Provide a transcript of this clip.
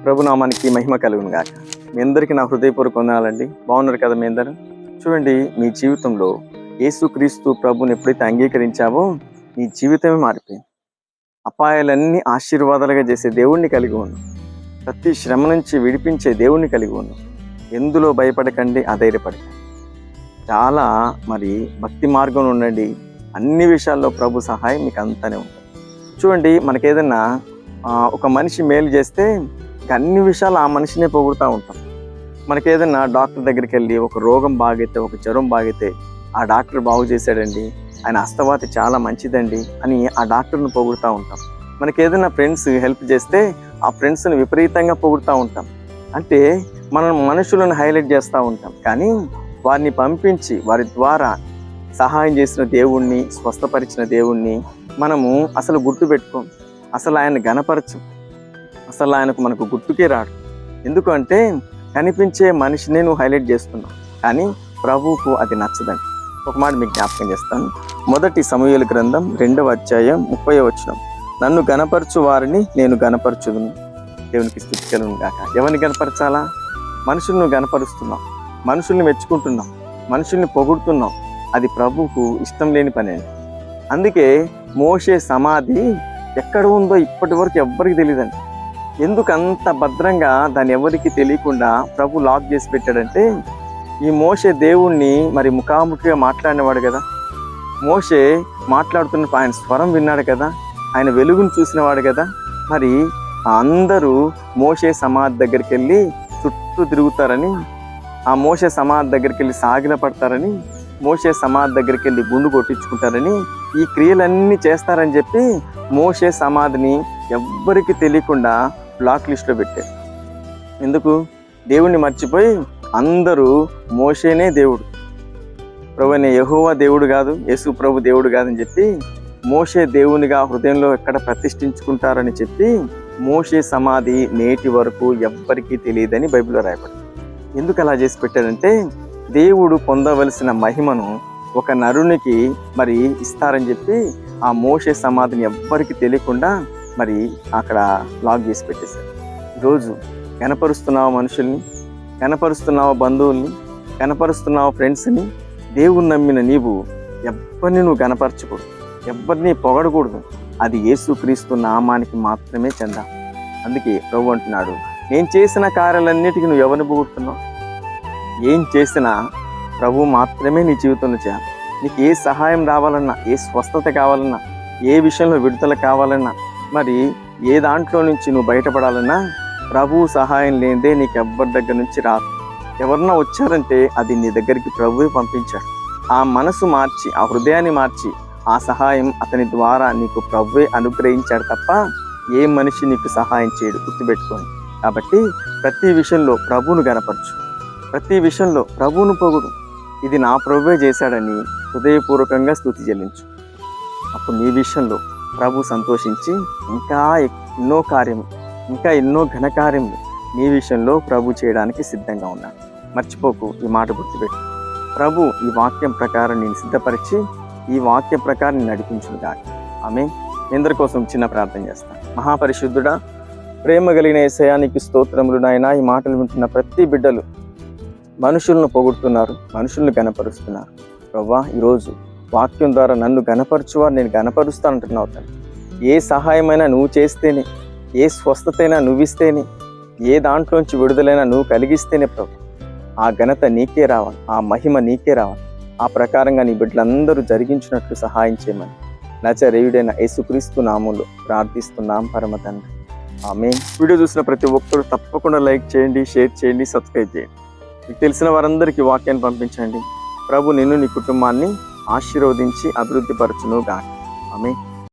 ప్రభునామానికి మహిమ కలుగును గాక. మీ అందరికీ నా హృదయపూర్వక వందనాలండి. బాగున్నారు కదా మీ అందరూ? చూడండి, మీ జీవితంలో యేసుక్రీస్తు ప్రభుని ఎప్పుడైతే అంగీకరించావో నీ జీవితమే మారిపోయింది. అపాయాలన్నీ ఆశీర్వాదాలుగా చేసే దేవుణ్ణి కలిగి ఉన్నాం. ప్రతి శ్రమ నుంచి విడిపించే దేవుణ్ణి కలిగి ఉన్నాం. ఎందులో భయపడకండి, అధైర్యపడకండి. చాలా భక్తి మార్గంలో ఉండండి. అన్ని విషయాల్లో ప్రభు సహాయం మీకు అంతానే ఉంటుంది. చూడండి, మనకేదన్నా ఒక మనిషి మేలు చేస్తే అన్ని విషయాలు ఆ మనిషినే పొగుడుతూ ఉంటాం. మనకేదన్నా డాక్టర్ దగ్గరికి వెళ్ళి ఒక రోగం బాగైతే, ఒక జ్వరం బాగైతే, ఆ డాక్టర్ బాగు చేశాడండి, ఆయన హస్తవాతి చాలా మంచిదండి అని ఆ డాక్టర్ని పొగుడుతూ ఉంటాం. మనకేదైనా ఫ్రెండ్స్ హెల్ప్ చేస్తే ఆ ఫ్రెండ్స్ని విపరీతంగా పొగుడుతూ ఉంటాం. అంటే మనం మనుషులను హైలైట్ చేస్తూ ఉంటాం, కానీ వారిని పంపించి వారి ద్వారా సహాయం చేసిన దేవుణ్ణి, స్వస్థపరిచిన దేవుణ్ణి మనము అసలు గుర్తుపెట్టుకోం. అసలు ఆయన గణపరచం. అసలు ఆయనకు మనకు గుర్తుకే రాడు. ఎందుకంటే కనిపించే మనిషిని నువ్వు హైలైట్ చేస్తున్నావు, కానీ ప్రభువుకు అది నచ్చదండి. ఒక మాట మీకు జ్ఞాపకం చేస్తాను. 1 సమూయేలు గ్రంథం 2వ అధ్యాయం 30వ వచనం, నన్ను గణపరచు వారిని నేను గణపరచుదును. దేవునికి స్తుతి కలుగును గాక. ఎవరిని గణపరచాలా? మనుషులను గణపరుస్తున్నాం, మనుషుల్ని మెచ్చుకుంటున్నాం, మనుషుల్ని పొగుడుతున్నాం. అది ప్రభువుకు ఇష్టం లేని పని అండి. అందుకే మోషే సమాధి ఎక్కడ ఉందో ఇప్పటి వరకు ఎవ్వరికి తెలియదండి. ఎందుకు అంత భద్రంగా దాన్ని ఎవరికి తెలియకుండా ప్రభు లాక్ చేసి పెట్టాడంటే, ఈ మోషే దేవుణ్ణి ముఖాముఖిగా మాట్లాడినవాడు కదా. మోషే మాట్లాడుతున్నప్పుడు ఆయన స్వరం విన్నాడు కదా, ఆయన వెలుగును చూసినవాడు కదా. అందరూ మోషే సమాధి దగ్గరికి వెళ్ళి చుట్టూ తిరుగుతారని, ఆ మోషే సమాధి దగ్గరికి వెళ్ళి సాగిల పడతారని, మోషే సమాధి దగ్గరికి వెళ్ళి గుండు కొట్టించుకుంటారని, ఈ క్రియలన్నీ చేస్తారని చెప్పి మోషే సమాధిని ఎవ్వరికి తెలియకుండా బ్లాక్ లిస్ట్లో పెట్టారు. ఎందుకు? దేవుణ్ణి మర్చిపోయి అందరూ మోషేనే దేవుడు, ప్రభువైన యెహోవా దేవుడు కాదు, యేసు ప్రభు దేవుడు కాదని చెప్పి మోషే దేవునిగా హృదయంలో ఎక్కడ ప్రతిష్ఠించుకుంటారని చెప్పి మోషే సమాధి నేటి వరకు ఎవ్వరికీ తెలియదని బైబిల్లో రాయబడింది. ఎందుకు అలా చేసి పెట్టారంటే, దేవుడు పొందవలసిన మహిమను ఒక నరునికి ఇస్తారని చెప్పి ఆ మోషే సమాధిని ఎవ్వరికి తెలియకుండా అక్కడ లాక్ చేసి పెట్టేశారు. ఈరోజు కనపరుస్తున్నావు మనుషుల్ని, కనపరుస్తున్నావు బంధువుల్ని, కనపరుస్తున్నావు ఫ్రెండ్స్ని. దేవుని నమ్మిన నీవు ఎవ్వరిని నువ్వు కనపరచకూడదు, ఎవ్వరిని పొగడకూడదు. అది యేసుక్రీస్తు నామానికి మాత్రమే చెందాలి. అందుకే ప్రభు అంటున్నాడు, నేను చేసిన కార్యాలన్నిటికీ నువ్వు ఎవరిని పొగుడుతున్నావు? ఏం చేసినా ప్రభు మాత్రమే నీ జీవితంలో చేయాలి. నీకు ఏ సహాయం రావాలన్నా, ఏ స్వస్థత కావాలన్నా, ఏ విషయంలో విడుదల కావాలన్నా, ఏ దాంట్లో నుంచి నువ్వు బయటపడాలన్నా ప్రభు సహాయం లేదే నీకు ఎవ్వరి దగ్గర నుంచి రాదు. ఎవరన్నా వచ్చారంటే అది నీ దగ్గరికి ప్రభువే పంపించాడు. ఆ మనసు మార్చి, ఆ హృదయాన్ని మార్చి, ఆ సహాయం అతని ద్వారా నీకు ప్రభువే అనుగ్రహించాడు తప్ప ఏ మనిషి నీకు సహాయం చేయడు. గుర్తుపెట్టుకోండి. కాబట్టి ప్రతి విషయంలో ప్రభువును గణపరచు, ప్రతి విషయంలో ప్రభువును పొగుడు. ఇది నా ప్రభువే చేశాడని హృదయపూర్వకంగా స్తుతి చెల్లించు. అప్పుడు నీ విషయంలో ప్రభు సంతోషించి ఇంకా ఎన్నో ఘనకార్యములు నీ విషయంలో ప్రభు చేయడానికి సిద్ధంగా ఉన్నాడు. మర్చిపోకు, ఈ మాట గుర్తుపెట్టు. ప్రభు ఈ వాక్యం ప్రకారం నేను సిద్ధపరిచి ఈ వాక్యం ప్రకారం నేను నడిపించును గాక. ఆమేన్. అందరి కోసం చిన్న ప్రార్థన చేస్తాను. మహాపరిశుద్ధుడా, ప్రేమ కలిగిన యేసయ్యా, నీకు స్తోత్రములు నాయనా. ఈ మాటలు వింటున్న ప్రతి బిడ్డలు మనుషులను పొగుడుతున్నారు, మనుషులను గణపరుస్తున్నారు. ప్రభువా, ఈరోజు వాక్యం ద్వారా నన్ను గణపరచువారు నేను గణపరుస్తానంటున్నావు తండ్రి. ఏ సహాయమైనా నువ్వు చేస్తేనే, ఏ స్వస్థతైనా నువ్వు ఇస్తేనే, ఏ దాంట్లోంచి విడుదలైనా నువ్వు కలిగిస్తేనే ప్రభు ఆ ఘనత నీకే రావాలి, ఆ మహిమ నీకే రావాలి. ఆ ప్రకారంగా నీ బిడ్డలందరూ జరిగించినట్లు సహాయం చేయమని నజరేయుడైన యేసుక్రీస్తు నామములో ప్రార్థిస్తున్నాం పరమ తండ్రి. ఆమేన్. వీడియో చూసిన ప్రతి ఒక్కరు తప్పకుండా లైక్ చేయండి, షేర్ చేయండి, సబ్స్క్రైబ్ చేయండి. మీకు తెలిసిన వారందరికీ వాక్యాన్ని పంపించండి. ప్రభు నిన్ను, నీ కుటుంబాన్ని ఆశీర్వదించి అభివృద్ధి పరచును గాక. ఆమేన్.